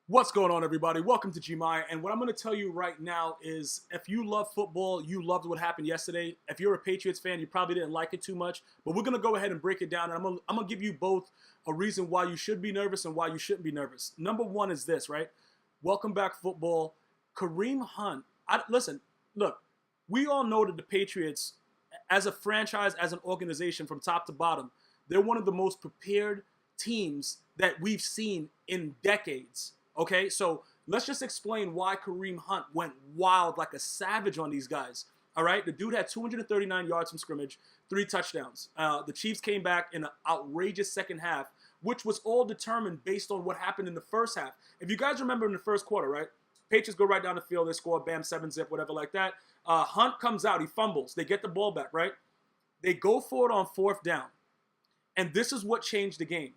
What's going on, everybody? Welcome to Gmia, and what I'm going to tell you right now is if you love football, you loved what happened yesterday. If you're a Patriots fan, you probably didn't like it too much, but we're going to go ahead and break it down, and I'm going to give you both a reason why you should be nervous and why you shouldn't be nervous. Number one is this, right? Welcome back, football. Kareem Hunt. Listen, look, we all know that the Patriots, as a franchise, as an organization from top to bottom, they're one of the most prepared teams that we've seen in decades. Okay, so let's just explain why Kareem Hunt went wild like a savage on these guys. All right, the dude had 239 yards from scrimmage, 3 touchdowns. The Chiefs came back in an outrageous second half, which was all determined based on what happened in the first half. If you guys remember in the first quarter, right? Patriots go right down the field, they score, bam, 7-zip, whatever like that. Hunt comes out, he fumbles, they get the ball back, right? They go for it on 4th down. And this is what changed the game.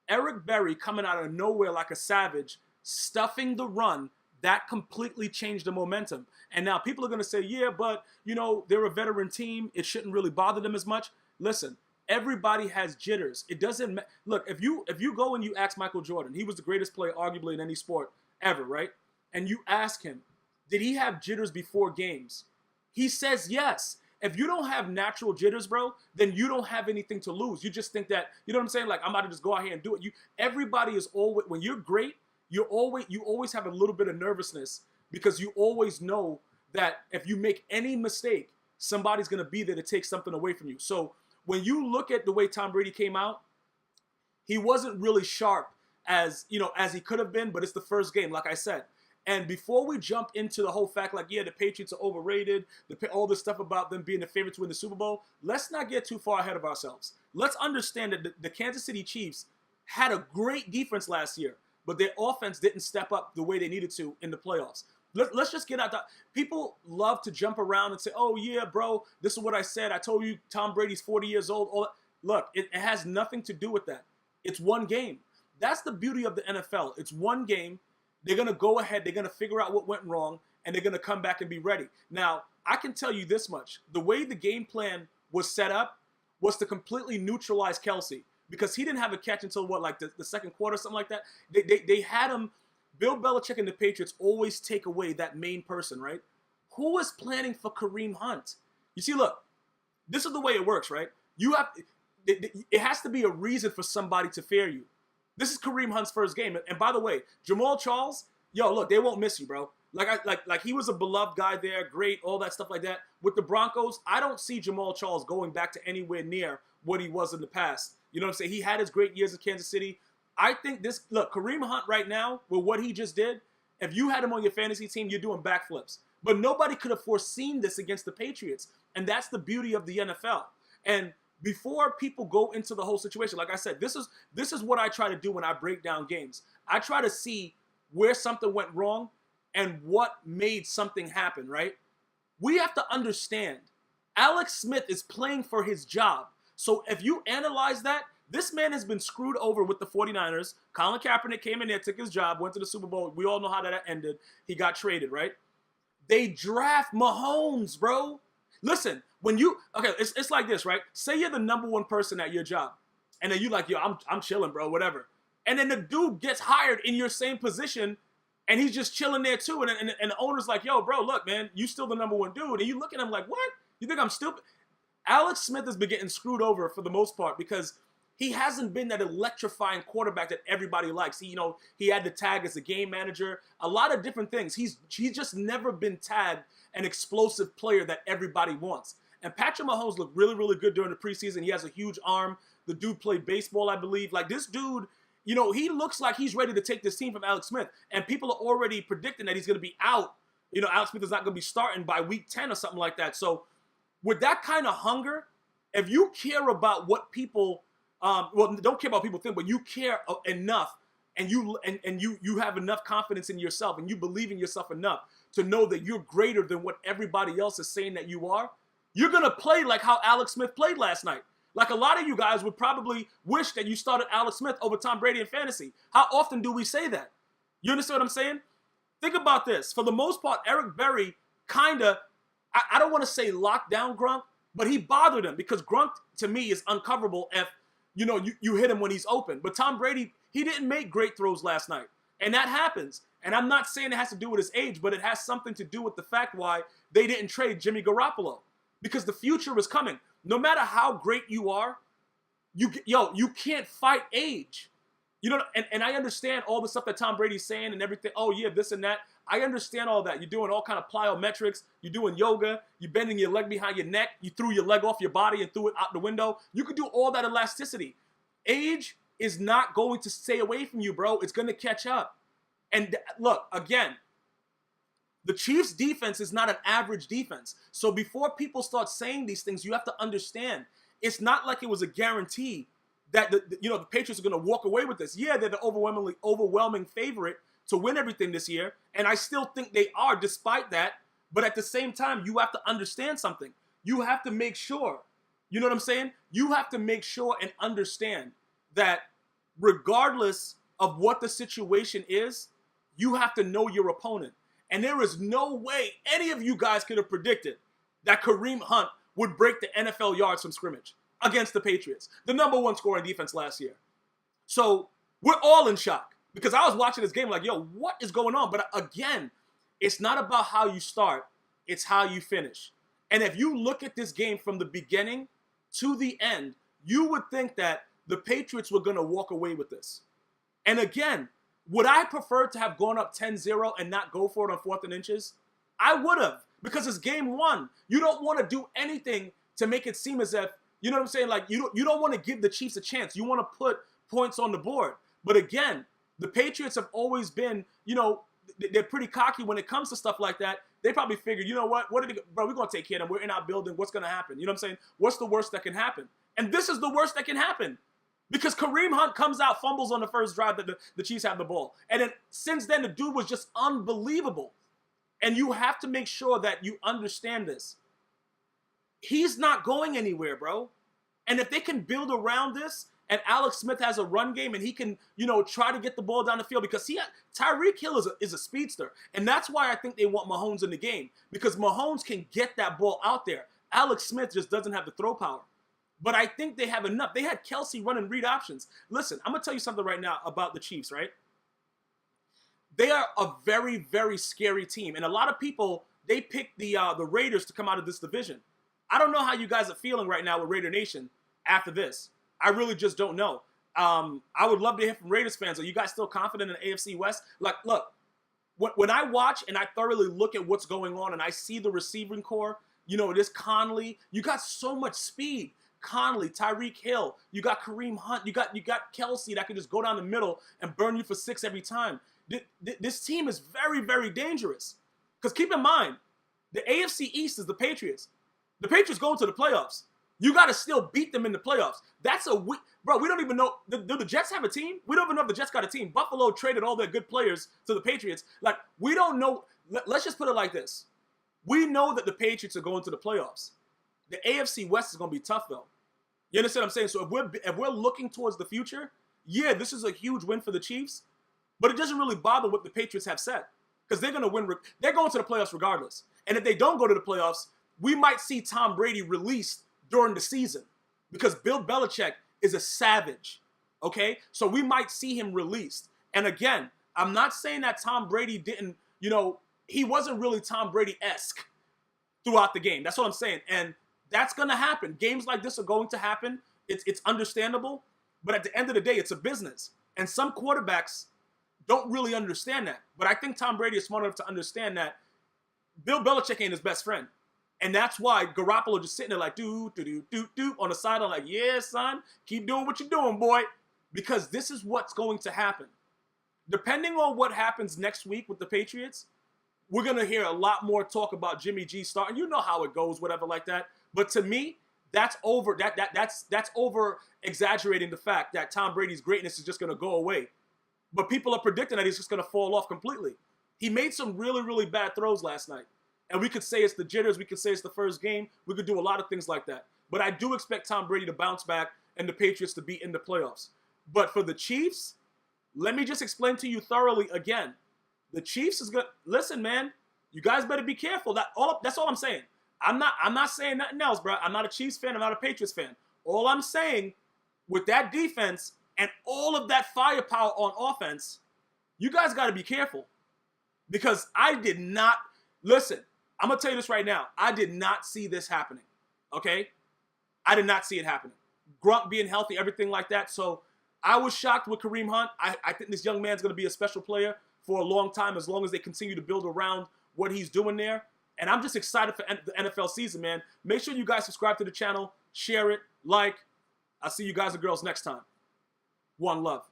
Eric Berry coming out of nowhere like a savage, stuffing the run, that completely changed the momentum. And now people are going to say, yeah, but, you know, they're a veteran team. It shouldn't really bother them as much. Listen, everybody has jitters. It doesn't look, if you go and you ask Michael Jordan, he was the greatest player arguably in any sport ever, right? And you ask him, did he have jitters before games? He says yes. If you don't have natural jitters, bro, then you don't have anything to lose. You just think that, you know what I'm saying? Like, I'm about to just go out here and do it. Everybody is always, when you're great, you always have a little bit of nervousness because you always know that if you make any mistake, somebody's going to be there to take something away from you. So when you look at the way Tom Brady came out, he wasn't really sharp as he could have been, but it's the first game, like I said. And before we jump into the whole fact, like, yeah, the Patriots are overrated, all this stuff about them being the favorite to win the Super Bowl, let's not get too far ahead of ourselves. Let's understand that the Kansas City Chiefs had a great defense last year, but their offense didn't step up the way they needed to in the playoffs. Let's just get out that. People love to jump around and say, oh, yeah, bro, this is what I said. I told you Tom Brady's 40 years old. Look, it has nothing to do with that. It's one game. That's the beauty of the NFL. It's one game. They're going to go ahead. They're going to figure out what went wrong, and they're going to come back and be ready. Now, I can tell you this much. The way the game plan was set up was to completely neutralize Kelsey, because he didn't have a catch until, like the second quarter, something like that. They had him. Bill Belichick and the Patriots always take away that main person, right? Who was planning for Kareem Hunt? You see, look, this is the way it works, right? It has to be a reason for somebody to fear you. This is Kareem Hunt's first game. And by the way, Jamal Charles, yo, look, they won't miss you, bro. Like he was a beloved guy there, great, all that stuff like that. With the Broncos, I don't see Jamal Charles going back to anywhere near what he was in the past. You know what I'm saying? He had his great years in Kansas City. I think Kareem Hunt right now, with what he just did, if you had him on your fantasy team, you're doing backflips. But nobody could have foreseen this against the Patriots. And that's the beauty of the NFL. And before people go into the whole situation, like I said, this is what I try to do when I break down games. I try to see where something went wrong and what made something happen, right? We have to understand, Alex Smith is playing for his job. So if you analyze that, this man has been screwed over with the 49ers. Colin Kaepernick came in there, took his job, went to the Super Bowl. We all know how that ended. He got traded, right? They draft Mahomes, bro. Listen, it's like this, right? Say you're the number one person at your job, and then you like, yo, I'm chilling, bro, whatever. And then the dude gets hired in your same position, and he's just chilling there too. And the owner's like, yo, bro, look, man, you still the number one dude. And you look at him like, what? You think I'm stupid? Alex Smith has been getting screwed over for the most part because he hasn't been that electrifying quarterback that everybody likes. He had the tag as a game manager, a lot of different things. He's just never been tagged an explosive player that everybody wants. And Patrick Mahomes looked really, really good during the preseason. He has a huge arm. The dude played baseball, I believe. Like, this dude, he looks like he's ready to take this team from Alex Smith. And people are already predicting that he's going to be out. Alex Smith is not going to be starting by week 10 or something like that. So with that kind of hunger, if you care about what people, don't care about people think, but you care enough, and you have enough confidence in yourself, and you believe in yourself enough to know that you're greater than what everybody else is saying that you are, you're going to play like how Alex Smith played last night. Like, a lot of you guys would probably wish that you started Alex Smith over Tom Brady in fantasy. How often do we say that? You understand what I'm saying? Think about this. For the most part, Eric Berry kind of, I don't want to say locked down Gronk, but he bothered him because Gronk, to me, is uncoverable if, you hit him when he's open. But Tom Brady, he didn't make great throws last night. And that happens. And I'm not saying it has to do with his age, but it has something to do with the fact why they didn't trade Jimmy Garoppolo. Because the future is coming. No matter how great you are, you can't fight age. You know, and I understand all the stuff that Tom Brady's saying and everything. Oh, yeah, this and that. I understand all that. You're doing all kind of plyometrics. You're doing yoga. You're bending your leg behind your neck. You threw your leg off your body and threw it out the window. You could do all that elasticity. Age is not going to stay away from you, bro. It's going to catch up. And look, again, the Chiefs' defense is not an average defense. So before people start saying these things, you have to understand, it's not like it was a guarantee that the Patriots are going to walk away with this. Yeah, they're the overwhelming favorite to win everything this year, and I still think they are despite that. But at the same time, you have to understand something. You have to make sure, you know what I'm saying? You have to make sure and understand that regardless of what the situation is, you have to know your opponent. And there is no way any of you guys could have predicted that Kareem Hunt would break the NFL yards from scrimmage against the Patriots, the #1 scoring defense last year. So we're all in shock because I was watching this game like, yo, what is going on? But again, it's not about how you start, it's how you finish. And if you look at this game from the beginning to the end, you would think that the Patriots were going to walk away with this. And again, would I prefer to have gone up 10-0 and not go for it on 4th and inches? I would have, because it's game 1. You don't want to do anything to make it seem as if, you know what I'm saying? Like, you don't want to give the Chiefs a chance. You want to put points on the board. But again, the Patriots have always been, they're pretty cocky when it comes to stuff like that. They probably figured, you know what? Bro, we're going to take care of them. We're in our building. What's going to happen? You know what I'm saying? What's the worst that can happen? And this is the worst that can happen. Because Kareem Hunt comes out, fumbles on the first drive that the Chiefs have the ball. And then since then, the dude was just unbelievable. And you have to make sure that you understand this. He's not going anywhere, bro. And if they can build around this, and Alex Smith has a run game, and he can, try to get the ball down the field, because Tyreek Hill is a speedster. And that's why I think they want Mahomes in the game, because Mahomes can get that ball out there. Alex Smith just doesn't have the throw power. But I think they have enough. They had Kelsey running read options. Listen, I'm going to tell you something right now about the Chiefs, right? They are a very, very scary team. And a lot of people, they picked the Raiders to come out of this division. I don't know how you guys are feeling right now with Raider Nation after this. I really just don't know. I would love to hear from Raiders fans. Are you guys still confident in the AFC West? Like, look, when I watch and I thoroughly look at what's going on and I see the receiving core, this Conley, you got so much speed. Conley, Tyreek Hill, you got Kareem Hunt, you got Kelsey that can just go down the middle and burn you for 6 every time. This team is very, very dangerous. Because keep in mind, the AFC East is the Patriots. The Patriots going to the playoffs. You got to still beat them in the playoffs. Bro, we don't even know. Do the Jets have a team? We don't even know if the Jets got a team. Buffalo traded all their good players to the Patriots. Like, we don't know. Let's just put it like this. We know that the Patriots are going to the playoffs. The AFC West is going to be tough, though. You understand what I'm saying? So if we're looking towards the future, yeah, this is a huge win for the Chiefs, but it doesn't really bother what the Patriots have said, because they're going to win. They're going to the playoffs regardless. And if they don't go to the playoffs, we might see Tom Brady released during the season, because Bill Belichick is a savage, okay? So we might see him released. And again, I'm not saying that Tom Brady didn't, he wasn't really Tom Brady-esque throughout the game. That's what I'm saying. And that's going to happen. Games like this are going to happen. It's understandable. But at the end of the day, it's a business. And some quarterbacks don't really understand that. But I think Tom Brady is smart enough to understand that Bill Belichick ain't his best friend. And that's why Garoppolo just sitting there like, do on the sideline like, yeah, son, keep doing what you're doing, boy. Because this is what's going to happen. Depending on what happens next week with the Patriots, we're going to hear a lot more talk about Jimmy G starting. You know how it goes, whatever like that. But to me, that's over. That's over exaggerating the fact that Tom Brady's greatness is just going to go away. But people are predicting that he's just going to fall off completely. He made some really, really bad throws last night. And we could say it's the jitters. We could say it's the first game. We could do a lot of things like that. But I do expect Tom Brady to bounce back and the Patriots to be in the playoffs. But for the Chiefs, let me just explain to you thoroughly again. The Chiefs is going to, listen, man, you guys better be careful. That's all I'm saying. I'm not saying nothing else, bro. I'm not a Chiefs fan. I'm not a Patriots fan. All I'm saying, with that defense and all of that firepower on offense, you guys got to be careful. Because I did not, listen, I'm going to tell you this right now. I did not see this happening, okay? I did not see it happening. Grunt being healthy, everything like that. So I was shocked with Kareem Hunt. I think this young man's going to be a special player for a long time as long as they continue to build around what he's doing there. And I'm just excited for the NFL season, man. Make sure you guys subscribe to the channel, share it, like. I'll see you guys and girls next time. One love.